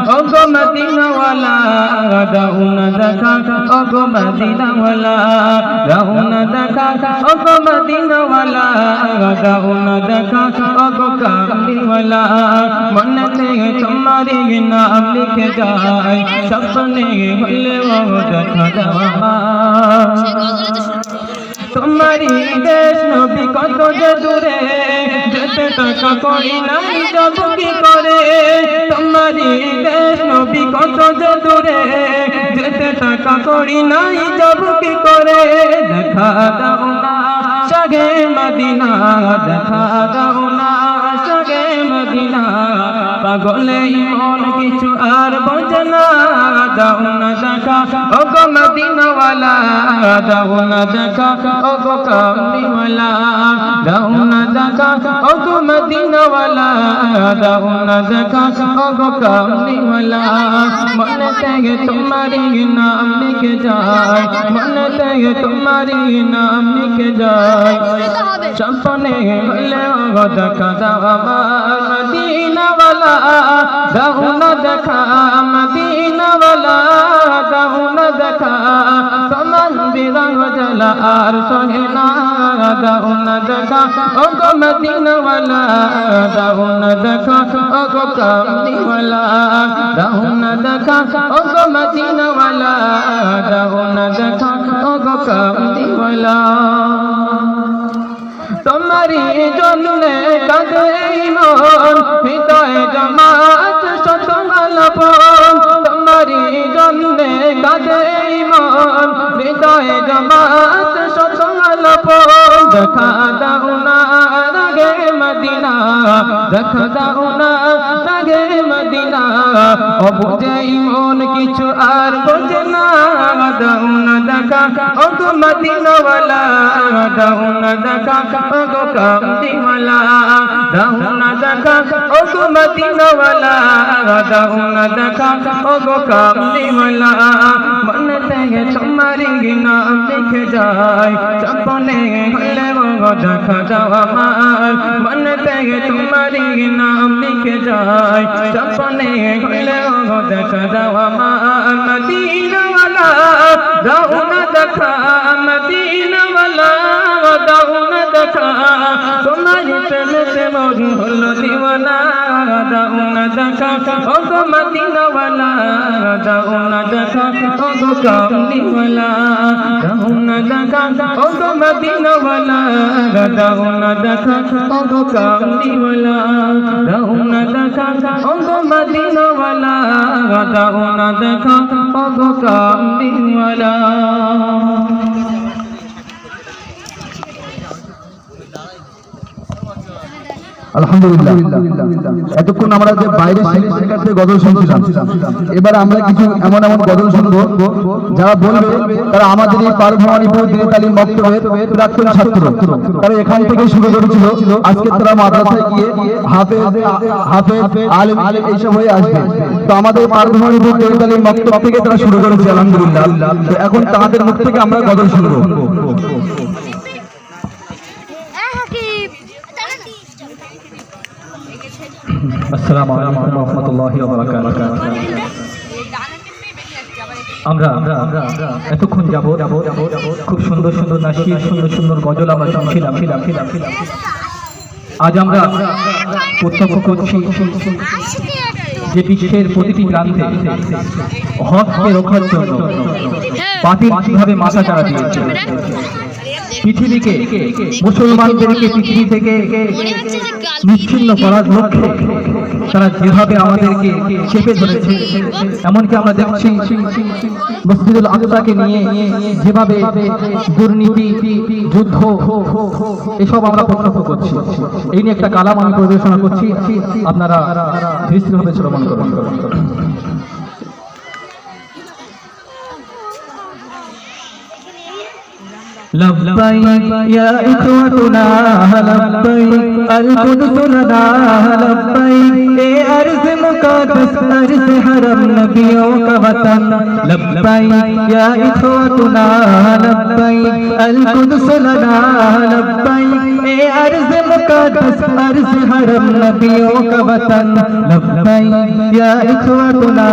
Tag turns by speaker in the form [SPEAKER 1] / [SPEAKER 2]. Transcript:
[SPEAKER 1] ওগো মদিনাওয়ালা দাও না দেখা ওগো মদিনাওয়ালা দাও না দেখা ওগো মদিনাওয়ালা দাও না দেখা ওগো কামলিওয়ালা মনেতে তোমারি নাম লিখে যায় স্বপ্নে হলেও দেখা দাও তোমারি দেশ নবী কত যে দূরে যেতে টাকা করি নাই যাব কি করে তোমারি দেশ নবী কত যে দূরে যেতে টাকা করি নাই যাব কি করে দেখা দাও না শাহে মদিনা দেখা দাও না শাহে মদিনা পাগলে মন কিছু আর বোঝে না দাও না দেখা ওগো মদিনাওয়ালা দাও না দেখা ওগো কামলিওয়ালা দাও না দেখা ওগো মদিনাওয়ালা দাও না দেখা ওগো কামলিওয়ালা মনে থেকে তোমারি নাম লিখে যায় মনে থেকে তোমারি নাম লিখে যায় স্বপ্নে হলে ওগো দেখা দাও আমার মদিনাওয়ালা দাও না দেখা মদিনাওয়ালা দাও না দেখা তোমার বিরহ জ্বালা আর সহে না দাও না দেখা ওগো মদিনাওয়ালা দাও না দেখা ওগো কামলিওয়ালা দাও না দেখা ওগো মদিনাওয়ালা দাও না দেখা ওগো কামলিওয়ালা তোমারি জন্যে কাঁদে মন হৃদয়ে জমাত শত আলাপন তোমারি জন্যে কাঁদে মন হৃদয়ে জমাত শত আলাপন দেখা দাও না রাগে মদিনা দেখা দাও না রাগে মদিনা ও বুঝে মন কিছু আর বোঝে না দাও না দেখা ওগো মদিনাওয়ালা দাও না দেখা ওগো কামলিওয়ালা দাও না দেখা ওগো মদিনাওয়ালা দাও না দেখা ওগো কামলিওয়ালা মনে থেকে তোমারি নাম লিখে যায় স্বপ্নে হলে ওগো দেখা যাও আমার মনে থেকে তোমারি নাম লিখে যায় স্বপ্নে হলে ওগো দেখা যাও আমার মদিনাওয়ালা দাও না দেখা মদিনাওয়ালা দাও না দেখা তোমারি প্রেমেতে মন হলো দিওয়ানা দাও না দেখা ওগো মদিনাওয়ালা দাও না দেখা ওগো কামলিওয়ালা দাও না দেখা ওগো মদিনাওয়ালা দাও না দেখা ওগো কামলিওয়ালা দাও না দেখা ওগো মদিনাওয়ালা দাও না দেখা ওগো কামলিওয়ালা
[SPEAKER 2] আলহামদুলিল্লাহ এতক্ষণ আমরা যে বাইরে শিল্পীর কাছে গজল শুনছিলাম এবার আমরা কিছু এমন এমন গজল শুনবো যারা বলবে তারা আমাদের এই পারভবানীপুর দিনের তালিম মক্তবের প্রাক্তন ছাত্র তারা এখান থেকে শুরু করেছিল আজকে তারা মাদ্রাসায় গিয়ে হাফেজ আলেম এইসব হয়ে আসবে তো আমাদের পারভবানীপুর দিনের তালিম মক্তব থেকে তারা শুরু করেছে আলহামদুলিল্লাহ তো এখন তাদের মুখ থেকে আমরা গজল শুনবো আসসালামু আলাইকুম ওয়া রাহমাতুল্লাহি ওয়া বারাকাতুহু আমরা এতক্ষণ যাবত খুব সুন্দর সুন্দর নাশিদ সুন্দর সুন্দর গজল আমরা শুনছিলাম আজ আমরা প্রত্যক্ষ করছি যে বিশ্বের প্রতিটি প্রান্তে হককে রক্ষার জন্য বাতিল কিভাবে মাথা চাড়া দিয়েছে পৃথিবীকে মুসলমানদেরকে পৃথিবী থেকে নিচ্ছিন্ন করার লক্ষ্যে তারা যেভাবে আমাদেরকে চেপে ধরেছে এমনকি আমরা দেখছি মসজিদুল আকসাকে নিয়ে যেভাবে দুর্নীতি যুদ্ধ এসব আমরা প্রত্যক্ষ করছি এই নিয়ে একটা কালাম আমি পরিবেশনা করছি আপনারা দৃষ্টিভাবে শ্রবণ করুন لبيك يا إخوتنا لبيك القدس لنا لبيك أرض مقدس أرض حرم نبيوں کا وطن لبيك يا إخوتنا لبيك القدس لنا لبيك أرض مقدس أرض حرم نبيوں کا وطن لبيك يا إخوتنا